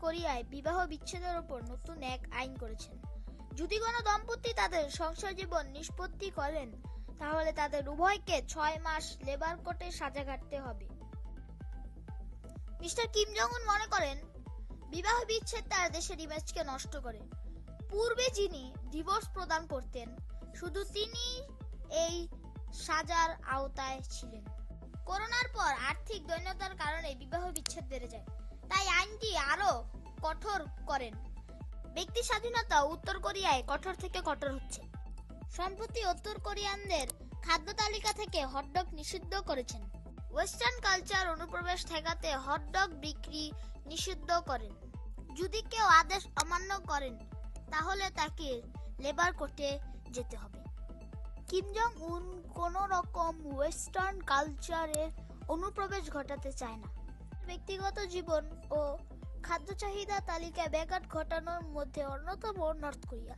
কোরিয়ায় বিবাহ বিচ্ছেদের উপর নতুন এক আইন করেছেন। যদি কোনো দম্পতি তাদের সংসার জীবন নিষ্পত্তি করেন, তাহলে তাদের উভয়কে 6 মাস লেবার কোর্টে সাজা কাটতে হবে। মিস্টার কিম জং উন মনে করেন, বিবাহ বিচ্ছেদ তার দেশের ইমেজকে নষ্ট করে। পূর্বে যিনি ডিভোর্স প্রদান করতেন, শুধু তিনি এই সাজার আওতায় ছিলেন। করোনার পর আর্থিক দৈন্যতার কারণে বিবাহ বিচ্ছেদ বেড়ে যায়, তাই আইনটি আরো কঠোর করেন। ব্যক্তি স্বাধীনতা উত্তর কোরিয়ায় কঠোর থেকে কঠোর হচ্ছে। সম্প্রতি উত্তর কোরিয়ানদের খাদ্য তালিকা থেকে হটডগ নিষিদ্ধ করেছেন। ওয়েস্টার্ন কালচার অনুপ্রবেশ ঠেকাতে হটডগ বিক্রি নিষিদ্ধ করেন। যদি কেউ আদেশ অমান্য করেন, তাহলে তাকে লেবার কোর্টে যেতে হবে। কিম জং উন কোন রকম ওয়েস্টার্ন কালচারে অনুপ্রবেশ ঘটাতে চায় না। ব্যক্তিগত জীবন ও খাদ্য চাহিদা তালিকায় ব্যাঘাত ঘটানোর মধ্যে অন্যতম নর্থ কোরিয়া।